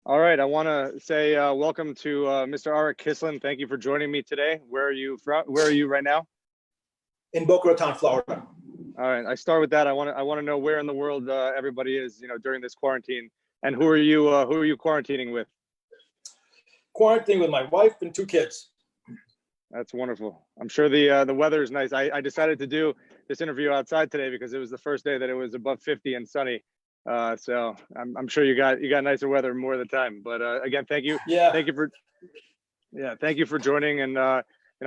All right, I want to say welcome to Mr. Arik Kislin. Thank you for joining me today. Where are you from? Where are you right now? In Boca Raton, Florida. All right, I start with that. I want to know where in the world everybody is, during this quarantine, and who are you quarantining with? Quarantining with my wife and 2 kids. That's wonderful. I'm sure the weather is nice. I decided to do this interview outside today because it was the first day that it was above 50 and sunny. So I'm sure you got nicer weather more of the time. But again, thank you. Yeah. Thank you for joining. And I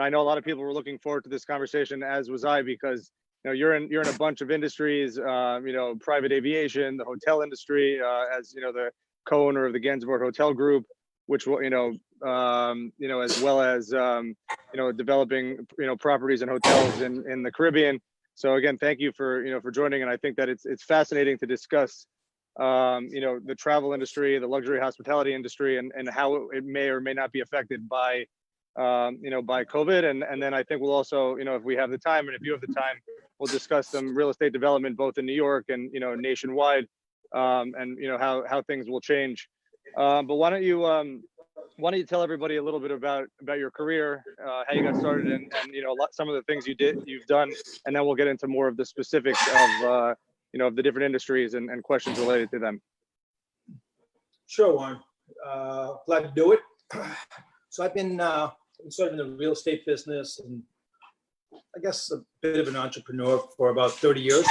know a lot of people were looking forward to this conversation, as was I, because you're in a bunch of industries. Private aviation, the hotel industry, as the Cohn or the Gansevoort Hotel Group, which will as well as developing properties and hotels in the Caribbean. So again, thank you for joining, and I think that it's fascinating to discuss the travel industry, the luxury hospitality industry, and how it may or may not be affected by by COVID. And then I think we'll also, if we have the time and if you have the time, we'll discuss some real estate development both in New York and nationwide, and how things will change. But why don't you tell everybody a little bit about your career, how you got started, and some of the things you've done, and then we'll get into more of the specifics of of the different industries and questions related to them. Sure, Warren. Glad to do it. So I've been sort of in the real estate business and I guess a bit of an entrepreneur for about 30 years.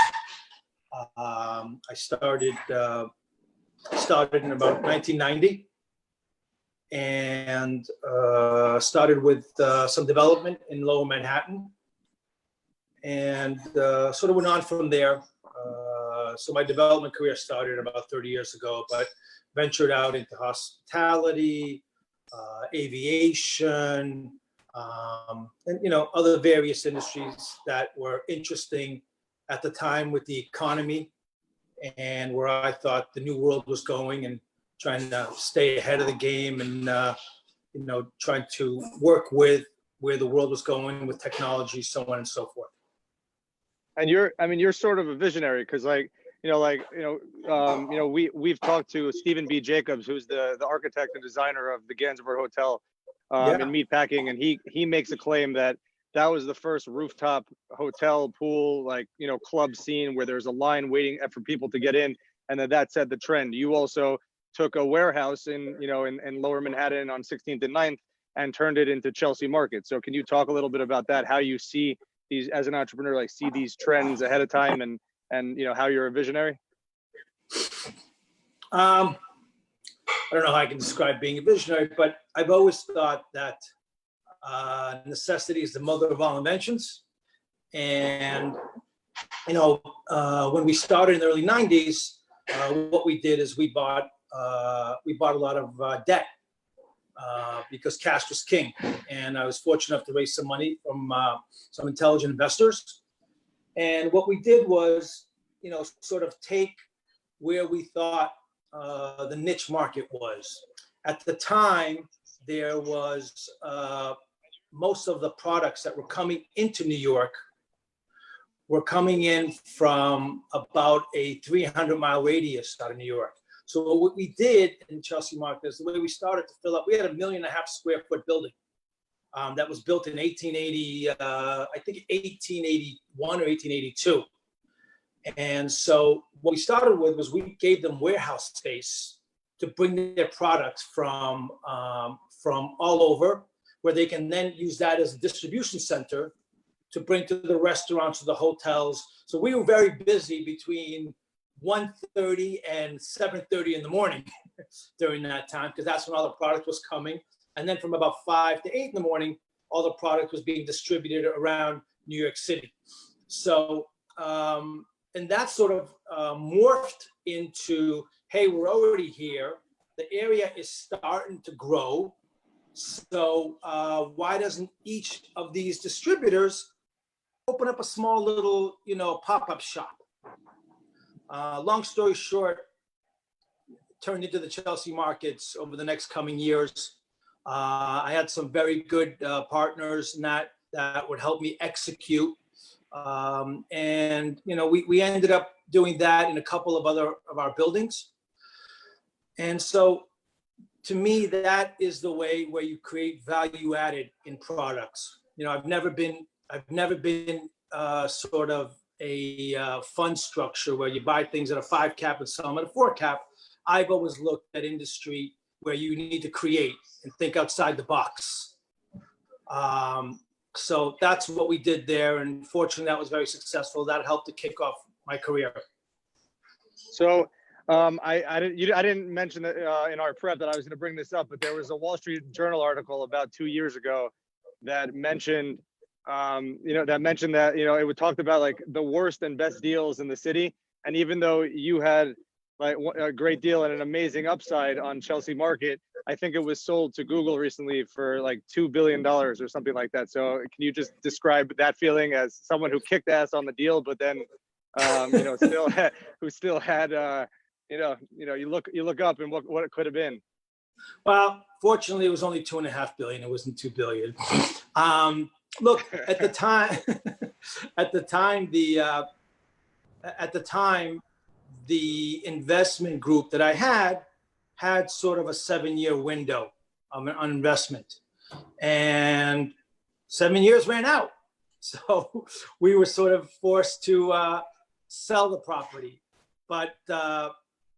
I started in about 1990 and started with some development in Lower Manhattan, and sort of went on from there. So my development career started about 30 years ago, but ventured out into hospitality, aviation, and other various industries that were interesting at the time with the economy and where I thought the new world was going, and trying to stay ahead of the game, and trying to work with where the world was going with technology, so on and so forth. And you're sort of a visionary, because we've talked to Stephen B. Jacobs, who's the architect and designer of the Gansevoort Hotel in Meatpacking, and he makes a claim that was the first rooftop hotel pool, club scene where there's a line waiting for people to get in, and that set the trend. You also took a warehouse in Lower Manhattan on 16th and 9th and turned it into Chelsea Market. So can you talk a little bit about that? How you see these as an entrepreneur, see these trends ahead of time, and how you're a visionary? I don't know how I can describe being a visionary, but I've always thought that necessity is the mother of all inventions. And when we started in the early 90s, what we did is we bought a lot of debt because cash was king. And I was fortunate enough to raise some money from some intelligent investors. And what we did was, sort of take where we thought the niche market was. At the time, there was most of the products that were coming into New York were coming in from about a 300-mile radius out of New York. So what we did in Chelsea Market is the way we started to fill up. We had a 1.5 million square foot building that was built in 1881 or 1882. And so what we started with was we gave them warehouse space to bring their products from all over, where they can then use that as a distribution center to bring to the restaurants, to the hotels. So we were very busy between 1:30 and 7:30 in the morning during that time, because that's when all the product was coming. And then from about 5 to 8 in the morning, all the product was being distributed around New York City. So, and that sort of morphed into, hey, we're already here. The area is starting to grow. So why doesn't each of these distributors open up a small little, pop-up shop? Long story short, turned into the Chelsea Markets over the next coming years. I had some very good partners in that would help me execute. And we ended up doing that in a couple of other of our buildings. And so to me, that is the way where you create value added in products. I've never been sort of a fund structure where you buy things at a 5 cap and sell them at a 4 cap. I've always looked at industry where you need to create and think outside the box. So that's what we did there, and fortunately, that was very successful. That helped to kick off my career. So I didn't mention that in our prep that I was going to bring this up, but there was a Wall Street Journal article about 2 years ago that mentioned, that it talked about like the worst and best deals in the city, and even though you had like a great deal and an amazing upside on Chelsea Market, I think it was sold to Google recently for like $2 billion or something like that. So can you just describe that feeling as someone who kicked ass on the deal, but then still had you look up and what it could have been. Well, fortunately, it was only $2.5 billion. It wasn't $2 billion. Look, at the time, the investment group that I had sort of a 7-year window on investment, and 7 years ran out. So we were sort of forced to sell the property. But,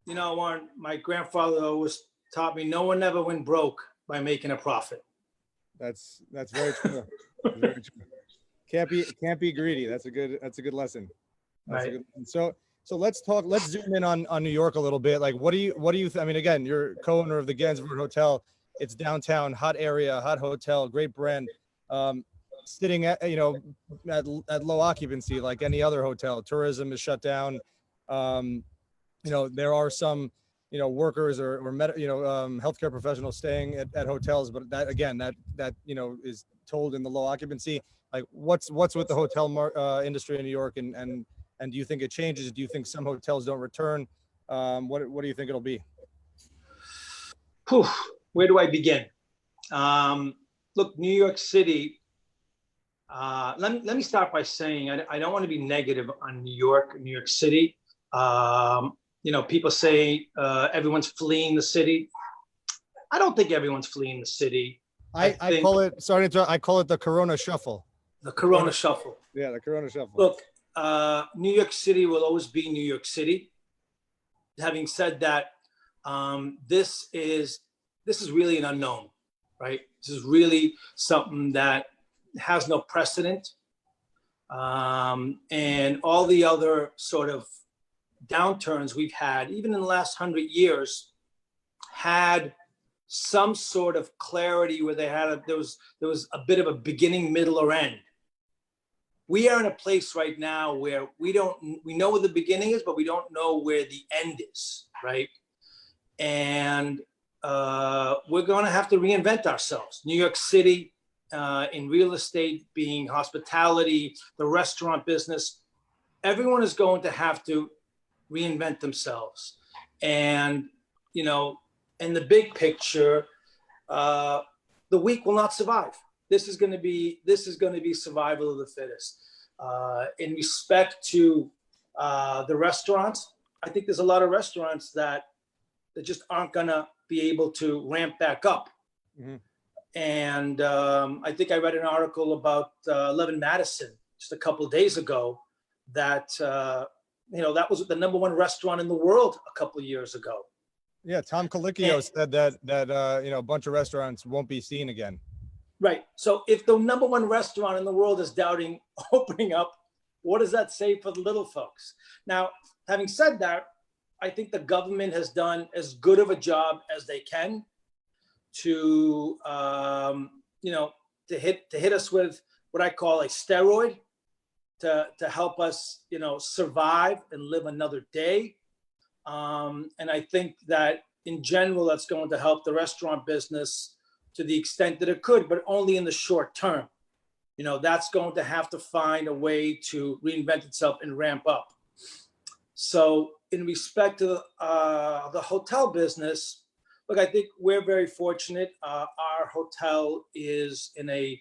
Warren, my grandfather always taught me no one ever went broke by making a profit. That's very true. Very true. Can't be greedy. That's a good lesson. Right. So let's zoom in on New York a little bit. Like, what do you I mean, again, you're co-owner of the Gansevoort Hotel. It's downtown, hot area, hot hotel, great brand. Sitting at low occupancy like any other hotel. Tourism is shut down. There are some workers or healthcare professionals staying at hotels, but that is told in the low occupancy. Like, what's with the hotel industry in New York, and do you think it changes? Do you think some hotels don't return? What do you think it'll be? Where do I begin? Look, New York City. Let me start by saying I don't want to be negative on New York City. People say everyone's fleeing the city. I don't think everyone's fleeing the city. I call it the Corona Shuffle. The Corona Shuffle. Yeah, the Corona Shuffle. Look, New York City will always be New York City. Having said that, this is really an unknown, right? This is really something that has no precedent. And all the other sort of downturns we've had, even in the last 100 years, had some sort of clarity where there was a bit of a beginning, middle, or end. We are in a place right now where we know where the beginning is, but we don't know where the end is, right? And we're going to have to reinvent ourselves. New York City, in real estate, being hospitality, the restaurant business, everyone is going to have to reinvent themselves. And, in the big picture, the weak will not survive. This is going to be survival of the fittest. In respect to the restaurants, I think there's a lot of restaurants that just aren't going to be able to ramp back up. Mm-hmm. And I think I read an article about 11 Madison just a couple of days ago that that was the #1 restaurant in the world a couple of years ago. Yeah, Tom Colicchio said that a bunch of restaurants won't be seen again. Right. So if the #1 restaurant in the world is doubting opening up, what does that say for the little folks? Now, having said that, I think the government has done as good of a job as they can to hit us with what I call a steroid to help us survive and live another day. And I think that in general, that's going to help the restaurant business to the extent that it could, but only in the short term. That's going to have to find a way to reinvent itself and ramp up. So in respect to the hotel business, look, I think we're very fortunate. Our hotel is in a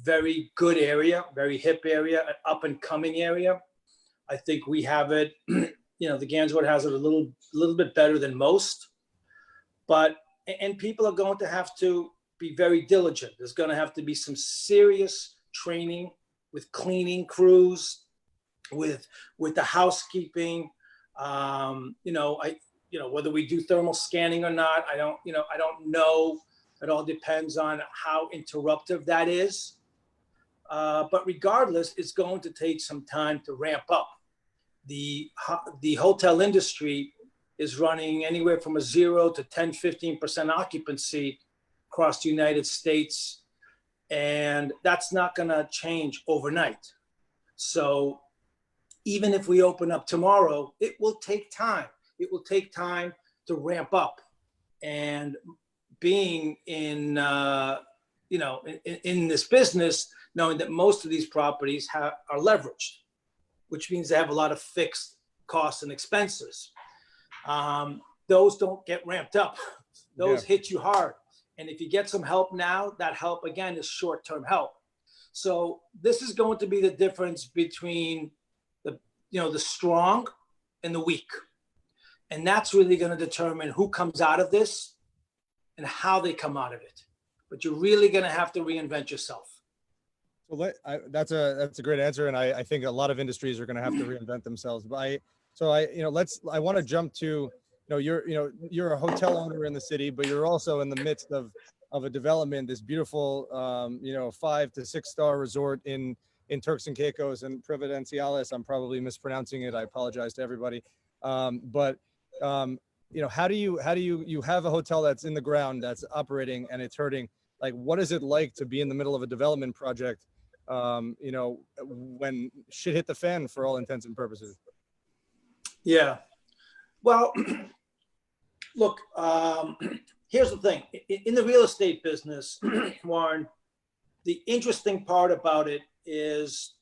very good area, very hip area, an up and coming area. I think we have it, the Gansevoort has it a little bit better than most. But and people are going to have to be very diligent. There's going to have to be some serious training with cleaning crews, with the housekeeping. Whether we do thermal scanning or not, I don't know. It all depends on how interruptive that is. But regardless, it's going to take some time to ramp up. The hotel industry is running anywhere from a 0 to 10, 15% occupancy across the United States. And that's not going to change overnight. So even if we open up tomorrow, it will take time. It will take time to ramp up. And being in this business, knowing that most of these properties are leveraged, which means they have a lot of fixed costs and expenses. Those don't get ramped up. Those hit you hard. And if you get some help now, that help again is short-term help. So this is going to be the difference between the strong and the weak. And that's really going to determine who comes out of this and how they come out of it. But you're really going to have to reinvent yourself. Well, that's a great answer, and I think a lot of industries are going to have to reinvent themselves. But I want to jump to, you're a hotel owner in the city, but you're also in the midst of a development, this beautiful 5 to 6 star resort in Turks and Caicos and Providenciales. I'm probably mispronouncing it. I apologize to everybody. How do you have a hotel that's in the ground, that's operating, and it's hurting? Like, what is it like to be in the middle of a development project, when shit hit the fan for all intents and purposes? Yeah. Well, look, here's the thing. In the real estate business, Warren, the interesting part about it is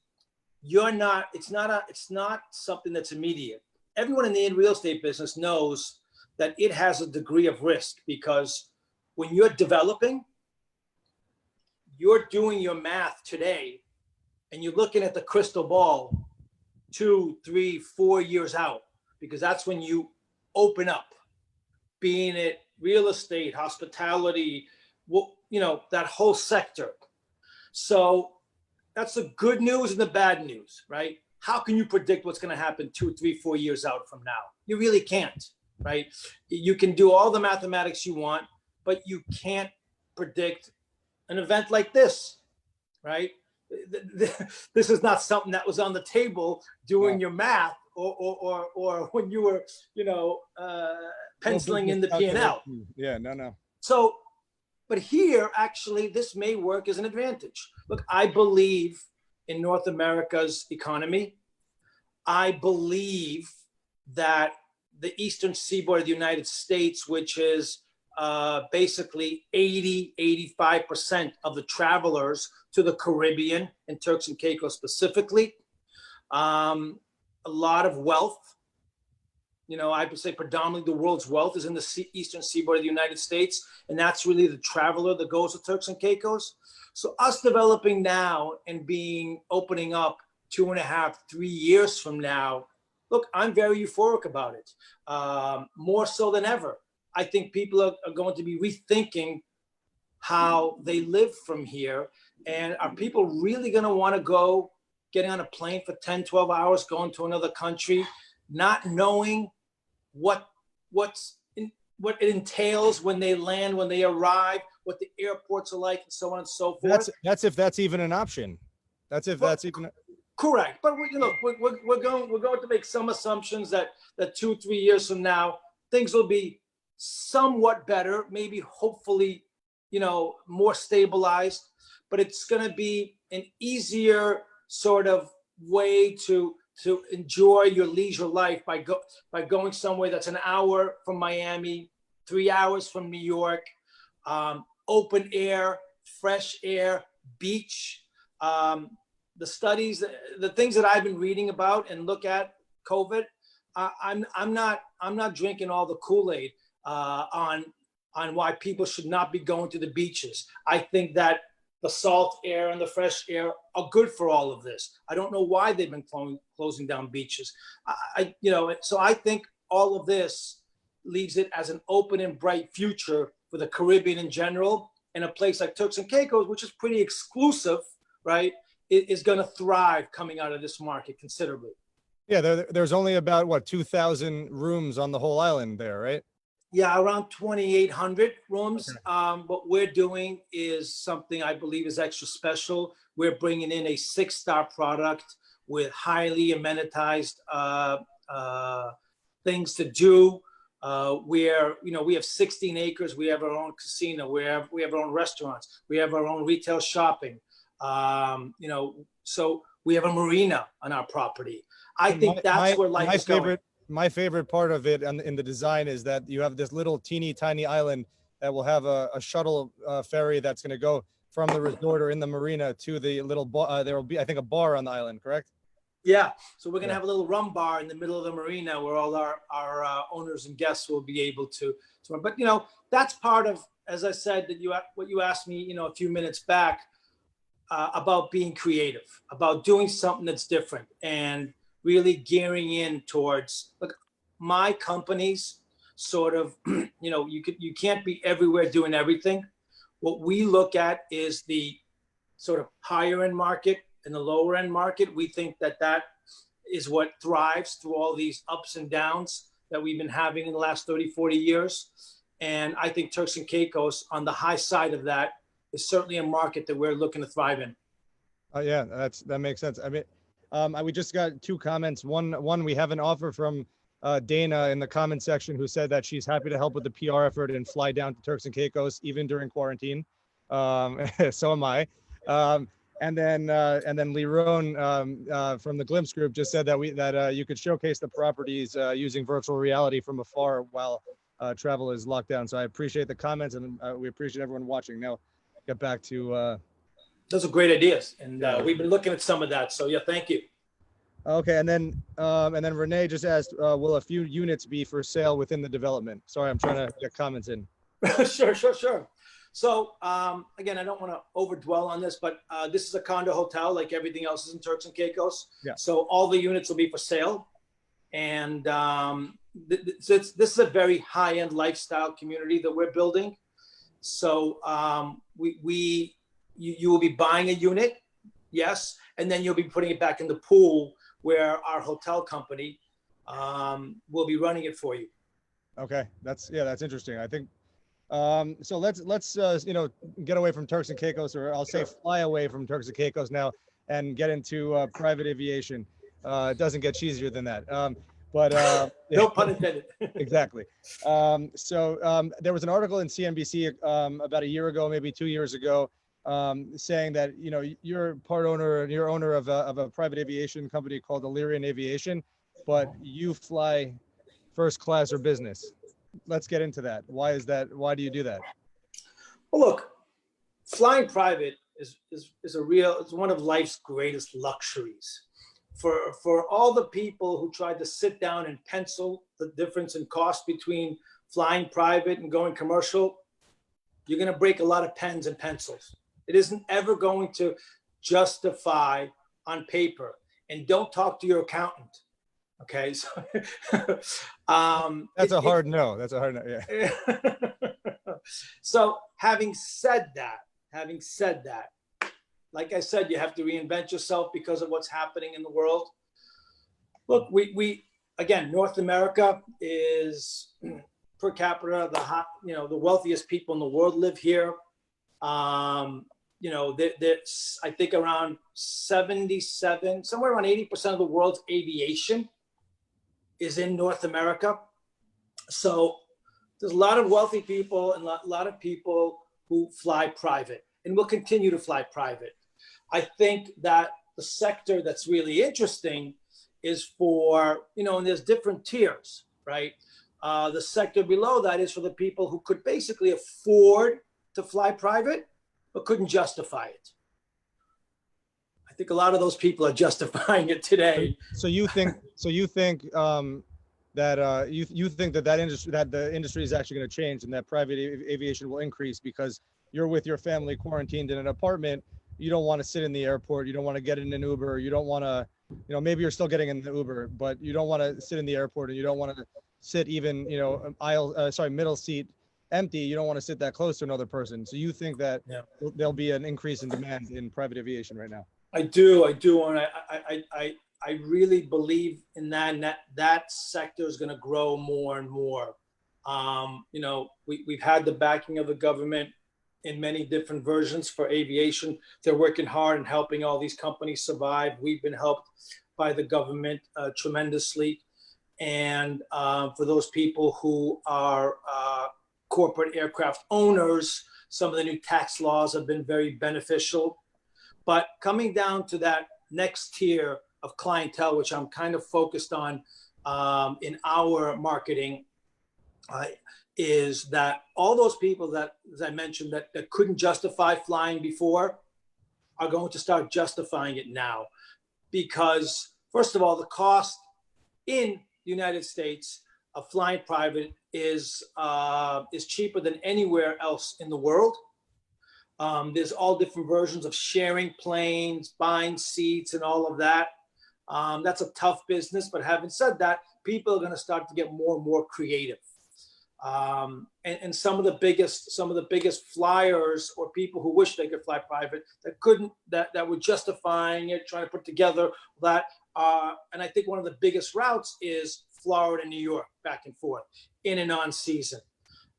it's not something that's immediate. Everyone in the real estate business knows that it has a degree of risk, because when you're developing, you're doing your math today and you're looking at the crystal ball 2, 3, 4 years out, because that's when you open up, being it real estate, hospitality, that whole sector. So that's the good news and the bad news, right? How can you predict what's going to happen 2, 3, 4 years out from now? You really can't, right? You can do all the mathematics you want, but you can't predict an event like this, right? This is not something that was on the table doing your math or when you were, penciling in the P&L. Yeah, no. So, but here, actually, this may work as an advantage. Look, I believe in North America's economy. I believe that the eastern seaboard of the United States, which is basically 85% of the travelers to the Caribbean and Turks and Caicos specifically, a lot of wealth. I would say predominantly the world's wealth is in the eastern seaboard of the United States, and that's really the traveler that goes to Turks and Caicos. So us developing now and opening up 2.5, 3 years from now, look, I'm very euphoric about it, more so than ever. I think people are going to be rethinking how they live from here. And are people really going to want to go getting on a plane for 10, 12 hours, going to another country, not knowing what it entails when they land, when they arrive, what the airports are like, and so on and so forth? That's if that's even an option. That's even correct. But we're going to make some assumptions that 2, 3 years from now, things will be somewhat better, maybe hopefully, more stabilized, but it's going to be an easier sort of way to enjoy your leisure life by going somewhere that's an hour from Miami, 3 hours from New York, open air, fresh air, beach. The studies, the things that I've been reading about and look at COVID, I'm not drinking all the Kool-Aid on why people should not be going to the beaches. I think that the salt air and the fresh air are good for all of this. I don't know why they've been closing down beaches. So I think all of this leaves it as an open and bright future for the Caribbean in general, and a place like Turks and Caicos, which is pretty exclusive, right, is going to thrive coming out of this market considerably. Yeah, there's only about what 2,000 rooms on the whole island there, right? Yeah, around 2,800 rooms. Okay. What we're doing is something I believe is extra special. We're bringing in a 6-star product with highly amenitized things to do. We have 16 acres. We have our own casino. We have our own restaurants. We have our own retail shopping. So we have a marina on our property. I think that's where life is going. My favorite part of it in the design is that you have this little teeny tiny island that will have a shuttle ferry that's going to go from the resort or in the marina to the little bar. There will be, I think, a bar on the island, correct? Yeah. So we're going to have a little rum bar in the middle of the marina where all our owners and guests will be able to. But, that's part of, as I said, what you asked me, a few minutes back about being creative, about doing something that's different and really gearing in towards, look, my company's sort of, you can't be everywhere doing everything. What we look at is the sort of higher end market and the lower end market. We think that is what thrives through all these ups and downs that we've been having in the last 30, 40 years. And I think Turks and Caicos on the high side of that is certainly a market that we're looking to thrive in. Yeah, that makes sense. I mean, we just got 2 comments. One, we have an offer from Dana in the comment section who said that she's happy to help with the PR effort and fly down to Turks and Caicos even during quarantine. So am I. And then Liron from the Glimpse Group just said that you could showcase the properties using virtual reality from afar while travel is locked down. So I appreciate the comments, and we appreciate everyone watching. Now, get back to. Those are great ideas, and we've been looking at some of that. So yeah, thank you. Okay, and then Renee just asked, will a few units be for sale within the development? Sorry, I'm trying to get comments in. Sure. So again, I don't want to overdwell on this, but this is a condo hotel like everything else is in Turks and Caicos. Yeah. So all the units will be for sale. And this is a very high-end lifestyle community that we're building. So you will be buying a unit, yes, and then you'll be putting it back in the pool where our hotel company will be running it for you. Okay, that's interesting. I think so. Let's get away from Turks and Caicos, or I'll say fly away from Turks and Caicos now, and get into private aviation. It doesn't get cheesier than that. But no pun intended. Exactly. So there was an article in CNBC about a year ago, maybe 2 years ago, saying that you're part owner and you're owner of a private aviation company called Illyrian Aviation, but you fly first class or business. Let's get into that. Why is that? Why do you do that? Well, look, flying private is it's one of life's greatest luxuries. For all the people who tried to sit down and pencil the difference in cost between flying private and going commercial, you're going to break a lot of pens and pencils. It isn't ever going to justify on paper. And don't talk to your accountant. Okay. So, that's a hard no. That's a hard no. Yeah. So having said that, like I said, you have to reinvent yourself because of what's happening in the world. Look, we again, North America is per capita the wealthiest people in the world live here. There's I think around 77, somewhere around 80% of the world's aviation is in North America. So there's a lot of wealthy people and a lot of people who fly private and will continue to fly private. I think that the sector that's really interesting is for, and there's different tiers, right? The sector below that is for the people who could basically afford to fly private, but couldn't justify it. I think a lot of those people are justifying it today. So you think that you think that the industry is actually going to change and that private aviation will increase because you're with your family quarantined in an apartment. You don't want to sit in the airport. You don't want to get in an Uber. You don't want to, maybe you're still getting in the Uber, but you don't want to sit in the airport and you don't want to sit even, middle seat empty, you don't want to sit that close to another person. So you think that Yeah. there'll be an increase in demand in private aviation right now? I do, and I really believe in that, and that sector is going to grow more and more. You know, we've had the backing of the government in many different versions for aviation. They're working hard and helping all these companies survive. We've been helped by the government tremendously. And for those people who are corporate aircraft owners, some of the new tax laws have been very beneficial. But coming down to that next tier of clientele, which I'm kind of focused on in our marketing, is that all those people that, as I mentioned, that couldn't justify flying before are going to start justifying it now. Because, first of all, the cost in the United States of flying private is cheaper than anywhere else in the world. There's all different versions of sharing planes, buying seats, and all of that. That's a tough business, but having said that, people are going to start to get more and more creative. And some of the biggest flyers or people who wish they could fly private that couldn't, that were justifying it, trying to put together that. And I think one of the biggest routes is Florida and New York, back and forth, in and on season.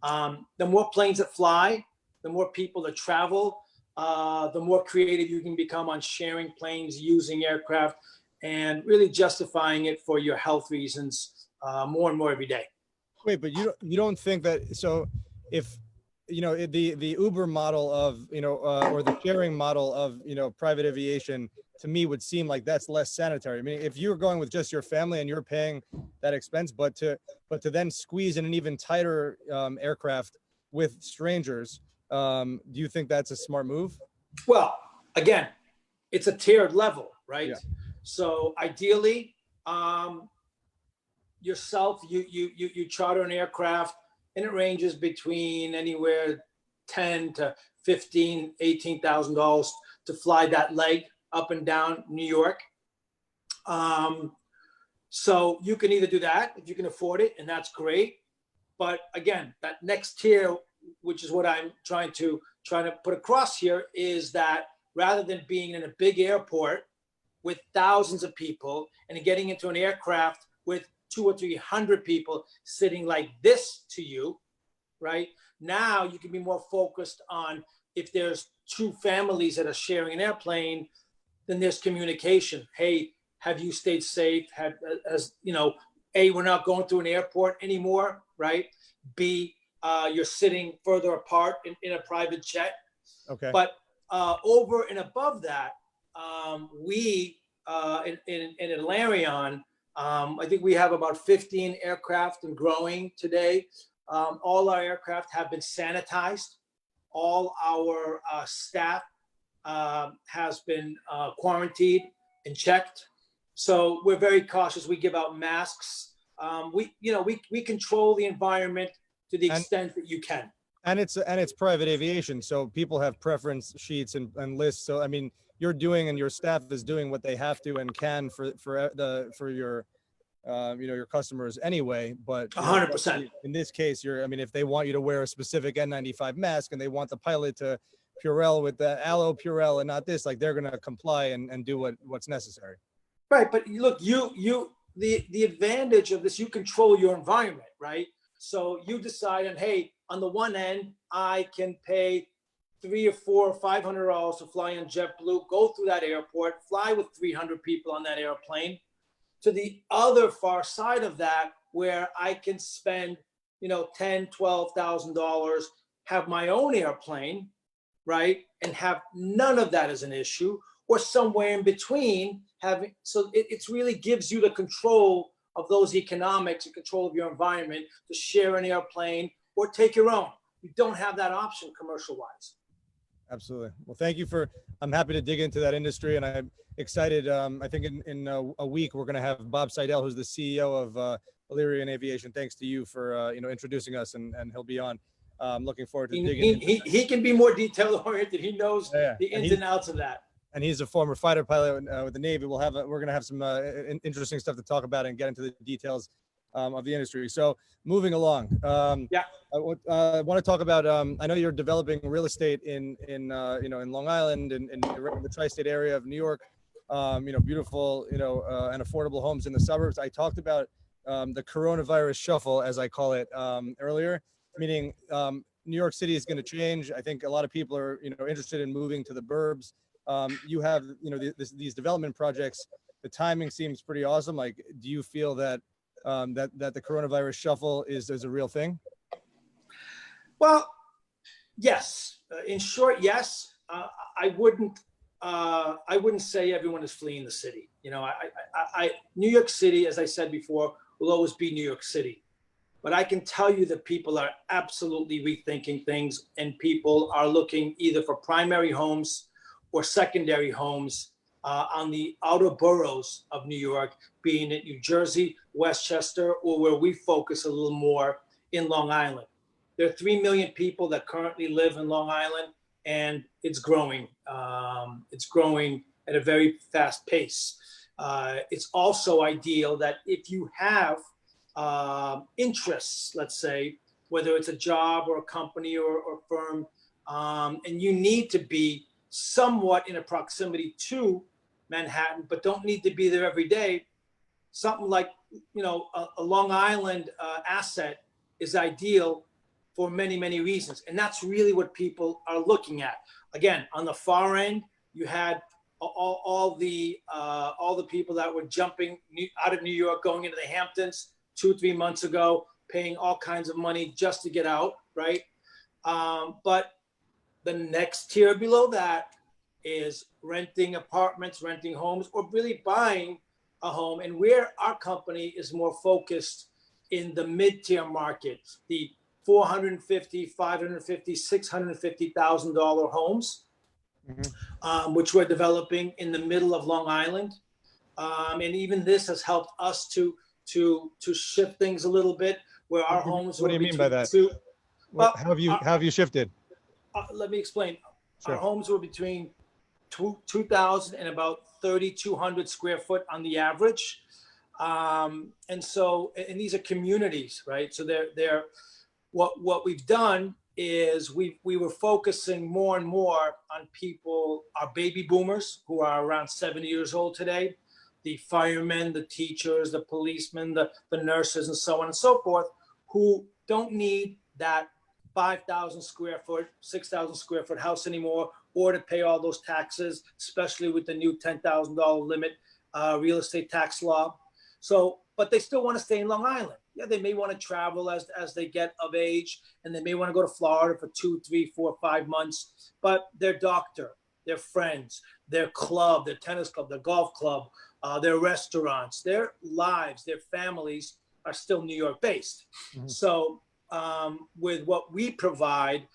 The more planes that fly, the more people that travel, the more creative you can become on sharing planes, using aircraft, and really justifying it for your health reasons more and more every day. Wait, but you don't think that, so if, you know, the Uber model of, you know, or the sharing model of, you know, private aviation, to me would seem like that's less sanitary. I mean, if you were going with just your family and you're paying that expense, but to then squeeze in an even tighter aircraft with strangers, do you think that's a smart move? Well, again, it's a tiered level, right? Yeah. So ideally, yourself, you charter an aircraft, and it ranges between anywhere $10,000 to $15,000, $18,000 to fly that leg up and down New York. So you can either do that if you can afford it, and that's great. But again, that next tier, which is what I'm trying to put across here, is that rather than being in a big airport with thousands of people and getting into an aircraft with 200 or 300 people sitting like this to you, right? Now you can be more focused on, if there's two families that are sharing an airplane, then there's communication. Hey, have you stayed safe? As you know, A, we're not going through an airport anymore, right? B, you're sitting further apart in a private jet. Okay. But over and above that, we in Atlarion, I think we have about 15 aircraft and growing today. All our aircraft have been sanitized. All our staff has been quarantined and checked. So we're very cautious. We give out masks. We control the environment to the extent that you can. And it's private aviation, so people have preference sheets and lists. So I mean, you're doing, and your staff is doing what they have to and can for your your customers anyway. But 100%. In this case, if they want you to wear a specific N95 mask and they want the pilot to Purell with the aloe Purell and not this, like, they're going to comply and do what's necessary. Right, but look, the advantage of this, you control your environment, right? So you decide on, hey, on the one end, I can pay $300 or $400 or $500 to fly on JetBlue, go through that airport, fly with 300 people on that airplane. To the other far side of that, where I can spend, $10,000, $12,000, have my own airplane, right, and have none of that as an issue, or somewhere in between having. So it really gives you the control of those economics and control of your environment to share an airplane or take your own. You don't have that option commercial wise. Absolutely. Well, thank you I'm happy to dig into that industry, and I'm excited. I think in a week, we're going to have Bob Seidel, who's the CEO of Illyrian Aviation. Thanks to you for, introducing us, and he'll be on. Looking forward to digging. He can be more detail oriented. He knows the ins and outs of that. And he's a former fighter pilot with the Navy. We're going to have some interesting stuff to talk about and get into the details of the industry. So moving along, Yeah. I want to talk about. I know you're developing real estate in Long Island and in the tri-state area of New York. Beautiful, and affordable homes in the suburbs. I talked about the coronavirus shuffle, as I call it, earlier, meaning New York City is going to change. I think a lot of people are, interested in moving to the burbs. You have, these development projects. The timing seems pretty awesome. Like, do you feel that that the coronavirus shuffle is a real thing? Well, yes. In short, yes. I wouldn't say everyone is fleeing the city. New York City, as I said before, will always be New York City. But I can tell you that people are absolutely rethinking things, and people are looking either for primary homes or secondary homes on the outer boroughs of New York, being it New Jersey, Westchester, or where we focus a little more in Long Island. There are 3 million people that currently live in Long Island, and it's growing. It's growing at a very fast pace. It's also ideal that if you have interests, let's say, whether it's a job or a company or firm, and you need to be somewhat in a proximity to Manhattan, but don't need to be there every day, something like, a Long Island asset is ideal for many, many reasons. And that's really what people are looking at. Again, on the far end, you had all the people that were jumping out of New York, going into the Hamptons 2-3 months ago, paying all kinds of money just to get out, right? But the next tier below that is renting apartments, renting homes, or really buying a home. And where our company is more focused in the mid-tier market, the $450,000, $550,000, $650,000 homes, which we're developing in the middle of Long Island. And even this has helped us to shift things a little bit, where our homes. What do you mean by that? How have you shifted? Let me explain. Sure. Our homes were between 2,000 and about 3,200 square foot on the average. And these are communities, right? So they're what we've done is we were focusing more and more on people, our baby boomers, who are around 70 years old today, the firemen, the teachers, the policemen, the nurses, and so on and so forth, who don't need that 5,000 square foot, 6,000 square foot house anymore, or to pay all those taxes, especially with the new $10,000 limit real estate tax law. So, but they still want to stay in Long Island. Yeah, they may want to travel as they get of age, and they may want to go to Florida for 2, 3, 4, 5 months. But their doctor, their friends, their club, their tennis club, their golf club, their restaurants, their lives, their families are still New York based. Mm-hmm. So with what we provide,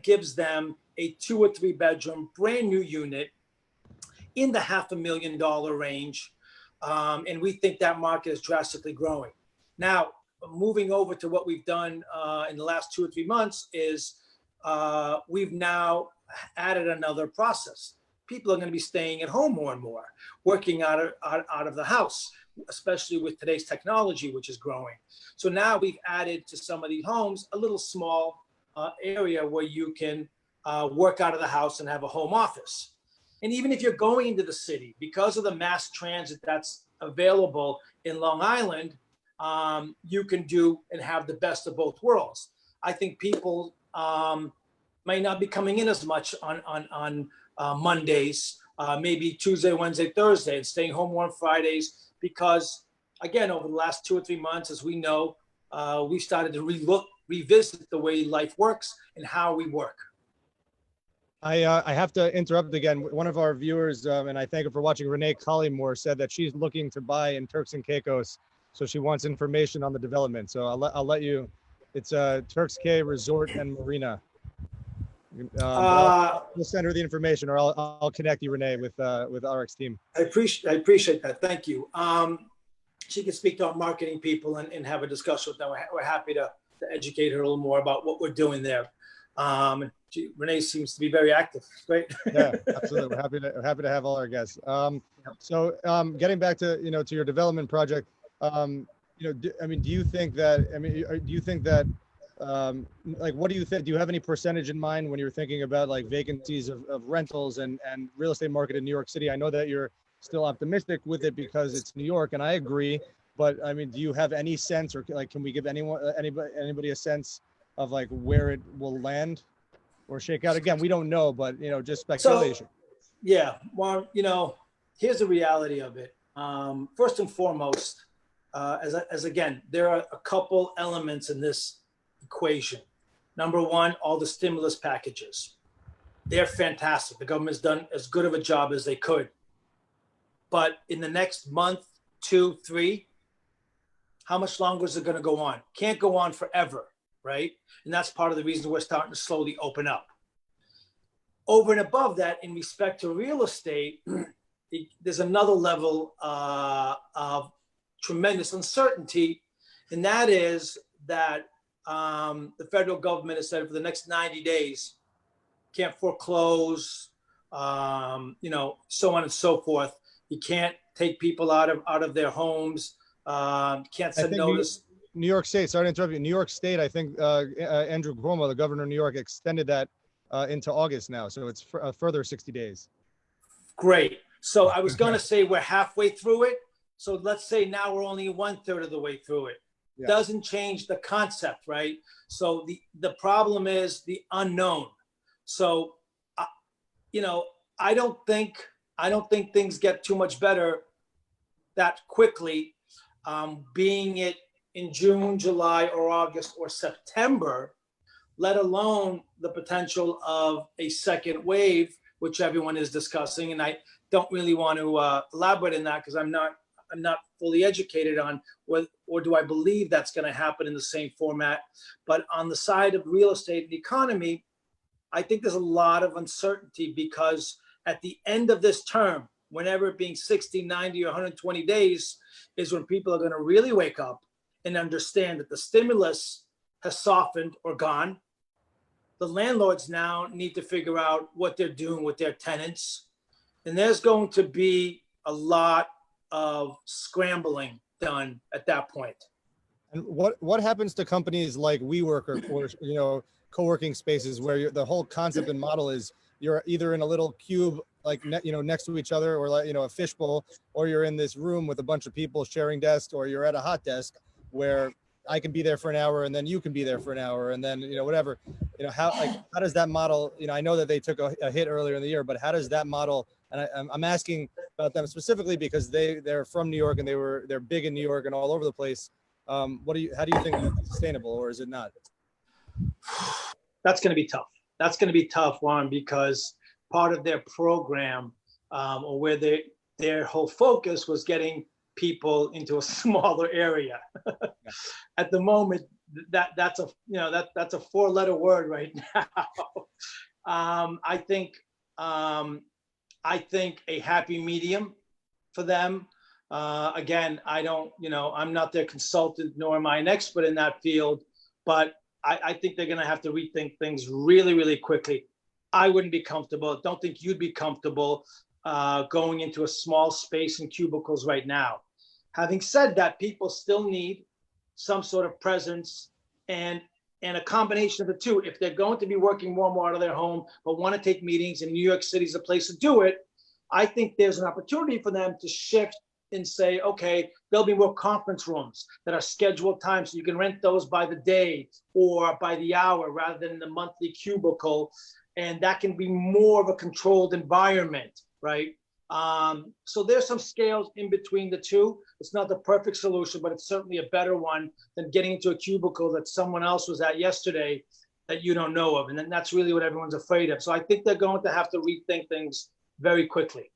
gives them a 2 or 3 bedroom brand new unit in the $500,000 range. And we think that market is drastically growing. Now, moving over to what we've done in the last 2 or 3 months is we've now added another process. People are going to be staying at home more and more, working out of the house, especially with today's technology, which is growing. So now we've added to some of these homes a little small area where you can work out of the house and have a home office. And even if you're going into the city, because of the mass transit that's available in Long Island, you can do and have the best of both worlds. I think people may not be coming in as much on Mondays, maybe Tuesday, Wednesday, Thursday, and staying home more on Fridays, because again, over the last 2 or 3 months, as we know, we started to revisit the way life works and how we work. I have to interrupt again. One of our viewers, and I thank her for watching, Renee Collymore, said that she's looking to buy in Turks and Caicos, so she wants information on the development. So I'll let you. It's Turks Cay Resort and Marina. We'll send her the information, or I'll connect you, Renee, with Arik's team. I appreciate that. Thank you. She can speak to our marketing people and have a discussion with them. We're happy to educate her a little more about what we're doing there. Renee seems to be very active. Great. Yeah, absolutely. We're happy to have all our guests. So getting back to to your development project, do you think that, do you think that, like, what do you think? Do you have any percentage in mind when you're thinking about like vacancies of rentals and real estate market in New York City? I know that you're still optimistic with it because it's New York, and I agree. But I mean, do you have any sense, or like, can we give anybody a sense of like where it will land or shake out? Again, we don't know, but just speculation. Yeah, well, here's the reality of it. First and foremost, as again, there are a couple elements in this equation. Number one, all the stimulus packages. They're fantastic. The government's done as good of a job as they could. But in the next month, 2, 3, how much longer is it going to go on? Can't go on forever, right? And that's part of the reason we're starting to slowly open up. Over and above that, in respect to real estate, there's another level of tremendous uncertainty, and that is that the federal government has said for the next 90 days, can't foreclose, so on and so forth. You can't take people out of their homes. Can't send notice. New York State, sorry to interrupt you. New York State, I think Andrew Cuomo, the governor of New York, extended that into August now. So it's a further 60 days. Great. So I was going to say we're halfway through it. So let's say now we're only 1/3 of the way through it. Yeah. Doesn't change the concept, right? So the problem is the unknown. So, I don't think things get too much better that quickly. Being it in June, July, or August, or September, let alone the potential of a second wave, which everyone is discussing. And I don't really want to elaborate on that because I'm not fully educated on what, or do I believe that's going to happen in the same format. But on the side of real estate and the economy, I think there's a lot of uncertainty because at the end of this term, whenever it being 60, 90, or 120 days, is when people are going to really wake up and understand that the stimulus has softened or gone. The landlords now need to figure out what they're doing with their tenants. And there's going to be a lot of scrambling done at that point. And what happens to companies like WeWork or co-working spaces where the whole concept and model is you're either in a little cube like next to each other, or like a fishbowl, or you're in this room with a bunch of people sharing desks, or you're at a hot desk where I can be there for an hour and then you can be there for an hour and then whatever. How does that model? I know that they took a hit earlier in the year, but how does that model? And I'm asking about them specifically because they're from New York and they're big in New York and all over the place. How do you think it's sustainable, or is it not? That's going to be tough. That's going to be tough, Juan, because part of their program or where their whole focus was getting people into a smaller area. Yeah. At the moment, that's a 4-letter word right now. I think a happy medium for them. Again, I'm not their consultant, nor am I an expert in that field, but I think they're going to have to rethink things really, really quickly. I wouldn't be comfortable. Don't think you'd be comfortable going into a small space in cubicles right now. Having said that, people still need some sort of presence and a combination of the two. If they're going to be working more and more out of their home, but want to take meetings, and New York City is a place to do it, I think there's an opportunity for them to shift and say, okay, there'll be more conference rooms that are scheduled time, so you can rent those by the day or by the hour rather than the monthly cubicle. And that can be more of a controlled environment, right? So there's some scales in between the two. It's not the perfect solution, but it's certainly a better one than getting into a cubicle that someone else was at yesterday that you don't know of. And then that's really what everyone's afraid of. So I think they're going to have to rethink things very quickly.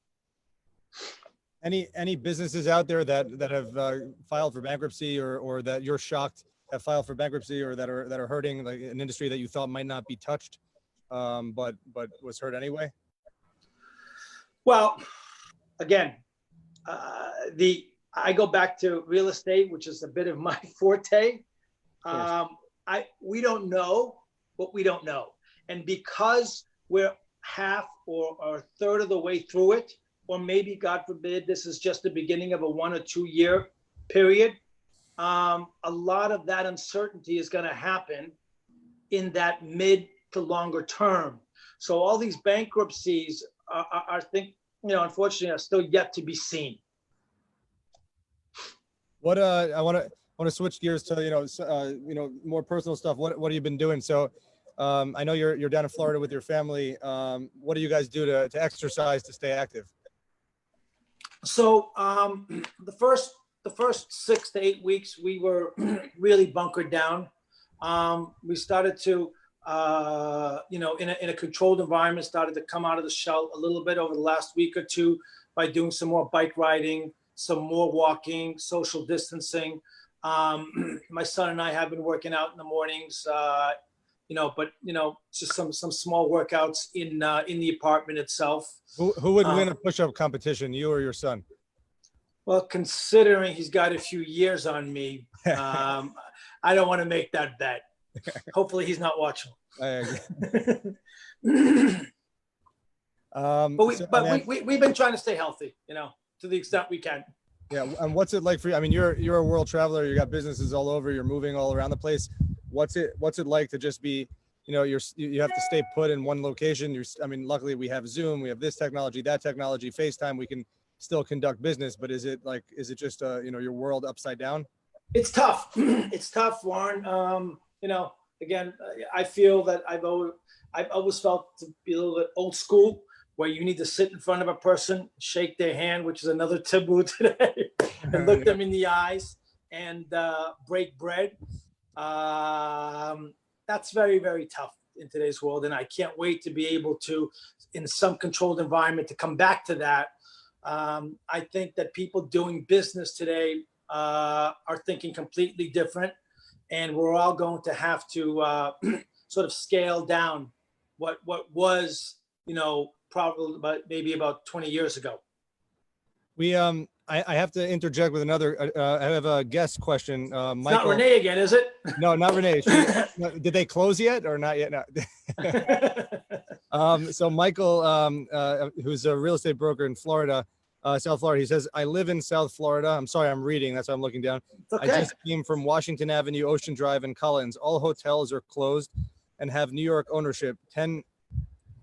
Any businesses out there that have filed for bankruptcy or that you're shocked have filed for bankruptcy or that are hurting, like an industry that you thought might not be touched, but was hurt anyway? Well, again, I go back to real estate, which is a bit of my forte. We don't know what we don't know, and because we're half or a third of the way through it, or maybe, God forbid, this is just the beginning of a 1 or 2 year period, a lot of that uncertainty is going to happen in that mid to longer term. So all these bankruptcies are unfortunately are still yet to be seen. What I want to switch gears to more personal stuff. What have you been doing? So I know you're down in Florida with your family. What do you guys do to exercise to stay active? So the first 6 to 8 weeks we were really bunkered down. We started to in a controlled environment, started to come out of the shell a little bit over the last week or two by doing some more bike riding, some more walking, social distancing. My son and I have been working out in the mornings, just some small workouts in the apartment itself. Who would win a push-up competition, you or your son? Well, considering he's got a few years on me, I don't want to make that bet. Hopefully he's not watching. But we've been trying to stay healthy, to the extent we can. Yeah. And what's it like for you? I mean, you're a world traveler. You got businesses all over. You're moving all around the place. What's it like to just be, you have to stay put in one location. Luckily we have Zoom, we have this technology, that technology, FaceTime. We can still conduct business, but is it just your world upside down? It's tough. It's tough, Warren. Again, I feel that I've always felt to be a little bit old school, where you need to sit in front of a person, shake their hand, which is another taboo today, and look them in the eyes and break bread. That's very, very tough in today's world. And I can't wait to be able to, in some controlled environment, to come back to that. I think that people doing business today are thinking completely different. And we're all going to have to sort of scale down what was, probably maybe about 20 years ago. I have to interject with another. I have a guest question. Michael, not Renee again, is it? No, not Renee. Did they close yet or not yet? No. So Michael, who's a real estate broker in Florida, South Florida, he says, I live in South Florida. I'm sorry, I'm reading. That's why I'm looking down. Okay. I just came from Washington Avenue, Ocean Drive, and Collins. All hotels are closed and have New York ownership, 10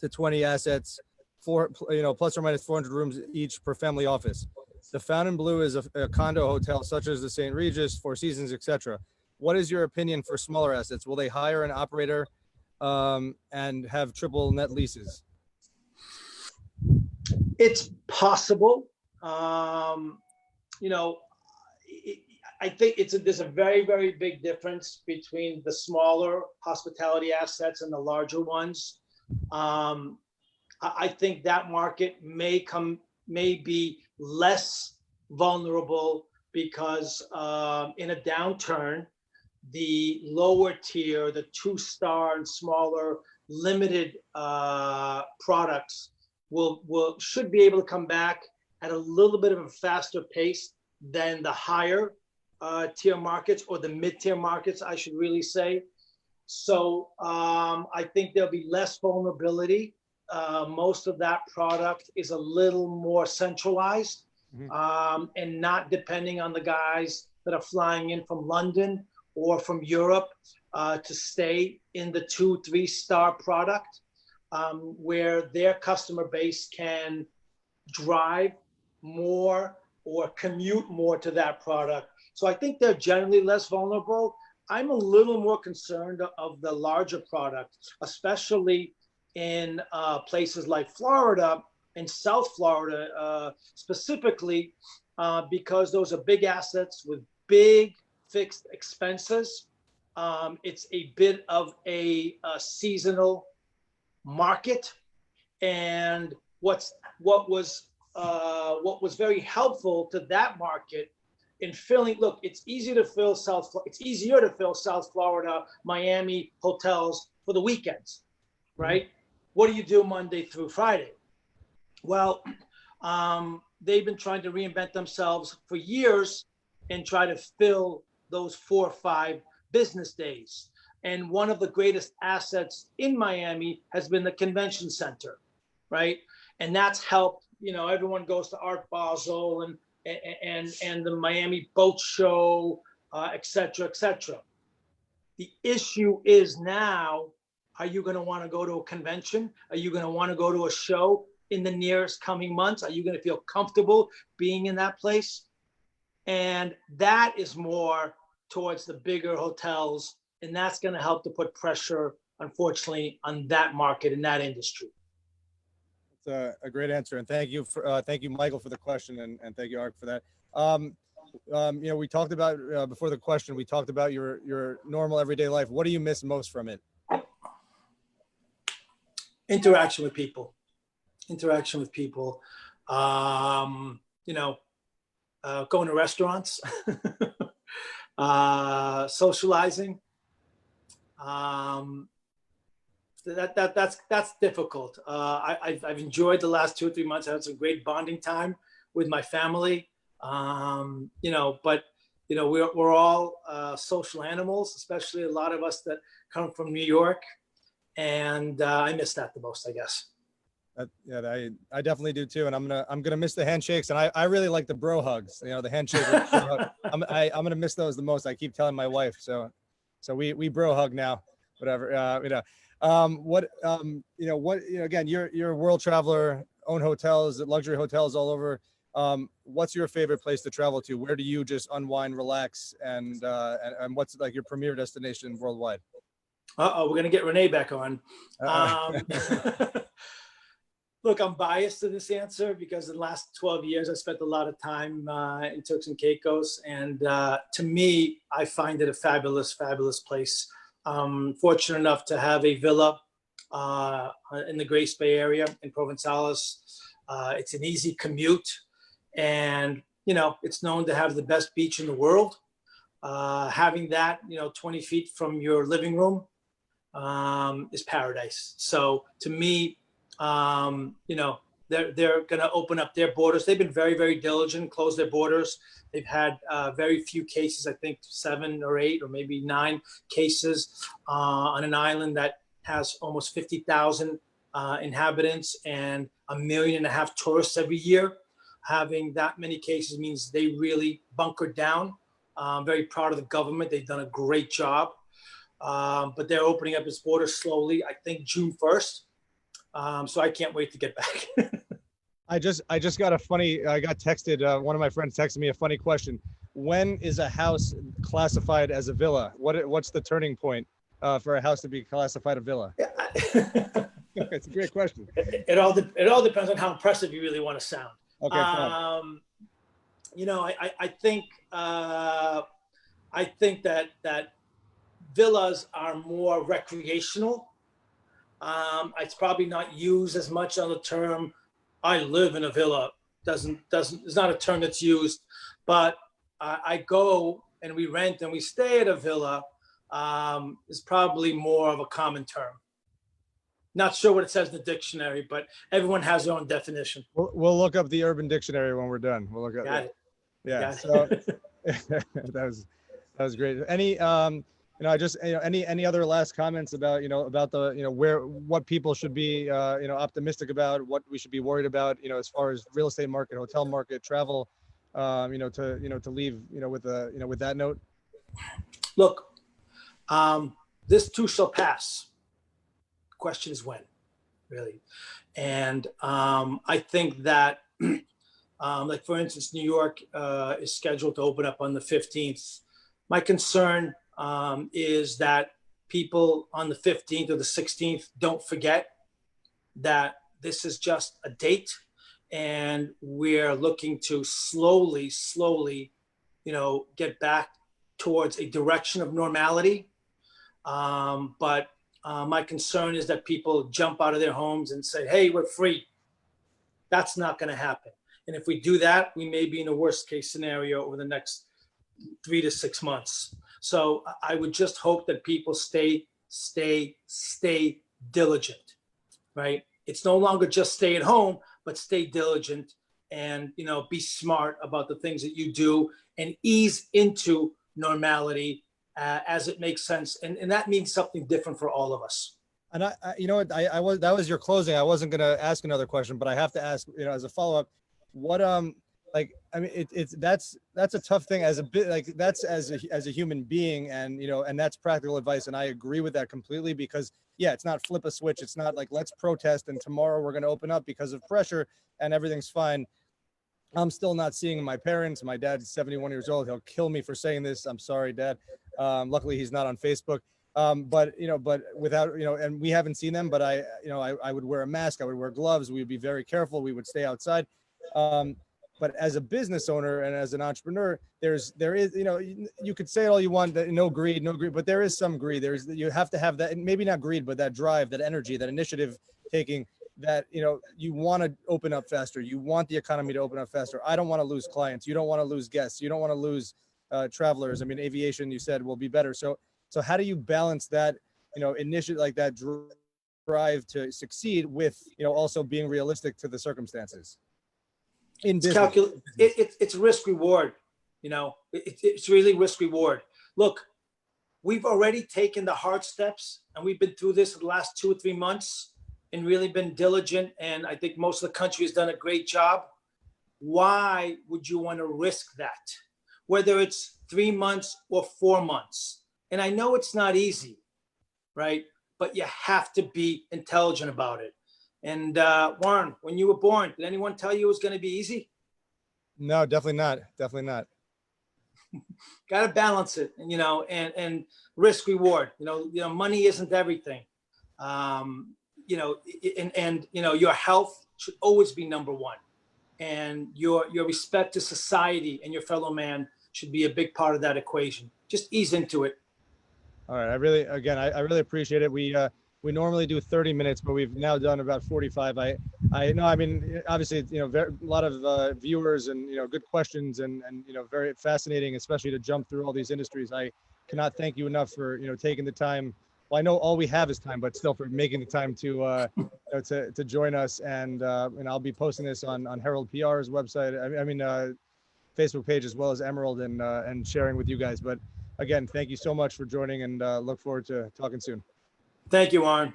to 20 assets, plus or minus 400 rooms each per family office. The Fontainebleau is a condo hotel, such as the St. Regis, Four Seasons, etc. What is your opinion for smaller assets? Will they hire an operator and have triple net leases? It's possible. I think there's a very, very big difference between the smaller hospitality assets and the larger ones. I think that market may be less vulnerable because in a downturn, the lower tier, the 2-star and smaller limited products should be able to come back at a little bit of a faster pace than the higher tier markets, or the mid-tier markets, I should really say. So I think there'll be less vulnerability. Most of that product is a little more centralized, and not depending on the guys that are flying in from London or from Europe to stay in the 2-3-star product, where their customer base can drive more or commute more to that product. So I think they're generally less vulnerable. I'm a little more concerned of the larger product, especially in places like Florida and South Florida, specifically because those are big assets with big fixed expenses. It's a bit of a seasonal market, and what was very helpful to that market in filling. Look, it's easier to fill South Florida, Miami hotels for the weekends, right? What do you do Monday through Friday? Well, they've been trying to reinvent themselves for years and try to fill those 4 or 5 business days. And one of the greatest assets in Miami has been the convention center, right? And that's helped. Everyone goes to Art Basel and the Miami Boat Show, et cetera, et cetera. The issue is now, are you going to want to go to a convention? Are you going to want to go to a show in the nearest coming months? Are you going to feel comfortable being in that place? And that is more towards the bigger hotels, and that's going to help to put pressure, unfortunately, on that market in that industry. It's a great answer, and thank you, Michael, for the question, and thank you, Arik, for that. We talked about before the question. We talked about your normal everyday life. What do you miss most from it? Interaction with people. Going to restaurants, socializing. That's difficult. I've enjoyed the last 2 or 3 months. I had some great bonding time with my family. But we're all social animals, especially a lot of us that come from New York, and I miss that the most, I guess. I definitely do too, and I'm gonna miss the handshakes, and I really like the bro hugs. The handshake. I'm gonna miss those the most. I keep telling my wife, so we bro hug now. Whatever. Again, you're a world traveler, own hotels, luxury hotels all over. What's your favorite place to travel to? Where do you just unwind, relax, and what's like your premier destination worldwide? We're gonna get Renee back on. Look, I'm biased to this answer because in the last 12 years, I spent a lot of time in Turks and Caicos. And to me, I find it a fabulous, fabulous place. Fortunate enough to have a villa in the Grace Bay area in Provençales. It's an easy commute. And, it's known to have the best beach in the world. Having that, 20 feet from your living room is paradise. So to me, they're going to open up their borders. They've been very, very diligent, close their borders. They've had very few cases, I think 7 or 8 or maybe 9 cases on an island that has almost 50,000 inhabitants and 1.5 million tourists every year. Having that many cases means they really bunkered down. I'm very proud of the government. They've done a great job. But they're opening up its borders slowly, I think June 1st. So I can't wait to get back. I just got I got texted, one of my friends texted me a funny question. When is a house classified as a villa? What's the turning point for a house to be classified a villa? It's a great question. It all depends on how impressive you really want to sound. Okay. Fine. I think that villas are more recreational. It's probably not used as much on the term "I live in a villa." It's not a term that's used, but I go and we rent and we stay at a villa is probably more of a common term. Not sure what it says in the dictionary, but everyone has their own definition. We'll look up the Urban Dictionary when we're done. We'll look at Got it. Yeah. Got So that was great. Any any other last comments about about the what people should be optimistic about, what we should be worried about as far as real estate market, hotel market, travel, to leave with that note. Look, this too shall pass. Question is when, really. And I think that like for instance, New York is scheduled to open up on the 15th. My concern is that people on the 15th or the 16th don't forget that this is just a date, and we're looking to slowly, get back towards a direction of normality. But my concern is that people jump out of their homes and say, "Hey, we're free." That's not going to happen. And if we do that, we may be in a worst case scenario over the next 3 to 6 months. So I would just hope that people stay diligent, right? It's no longer just stay at home, but stay diligent and, be smart about the things that you do and ease into normality as it makes sense. And that means something different for all of us. And that was your closing. I wasn't going to ask another question, but I have to ask, as a follow-up, what like, I mean, that's a tough thing as a bit, like that's as a human being, and and that's practical advice. And I agree with that completely, because yeah, it's not flip a switch. It's not like, let's protest and tomorrow we're going to open up because of pressure and everything's fine. I'm still not seeing my parents. My dad's 71 years old. He'll kill me for saying this. I'm sorry, Dad. Luckily he's not on Facebook. But without, and we haven't seen them, but I would wear a mask. I would wear gloves. We would be very careful. We would stay outside. But as a business owner and as an entrepreneur, there is, you could say it all you want, that no greed, but there is some greed. You have to have that, and maybe not greed, but that drive, that energy, that initiative taking, that, you want to open up faster. You want the economy to open up faster. I don't want to lose clients. You don't want to lose guests. You don't want to lose travelers. I mean, aviation, you said, will be better. So how do you balance that, initiative, like that drive to succeed with, also being realistic to the circumstances? In business. It's risk reward. It's really risk reward. Look, we've already taken the hard steps, and we've been through this the last 2 or 3 months and really been diligent. And I think most of the country has done a great job. Why would you want to risk that? Whether it's 3 months or 4 months. And I know it's not easy, right? But you have to be intelligent about it. And Warren, when you were born, did anyone tell you it was going to be easy? No, definitely not. Definitely not. Got to balance it, and risk reward. Money isn't everything. Your health should always be number one, and your respect to society and your fellow man should be a big part of that equation. Just ease into it. All right. I really appreciate it. We normally do 30 minutes, but we've now done about 45. I know, I mean, obviously, a lot of viewers and, good questions and, very fascinating, especially to jump through all these industries. I cannot thank you enough for, taking the time. Well, I know all we have is time, but still for making the time to join us. And I'll be posting this on HeraldPR's website. Facebook page, as well as Emerald, and sharing with you guys. But again, thank you so much for joining, and look forward to talking soon. Thank you, Warren.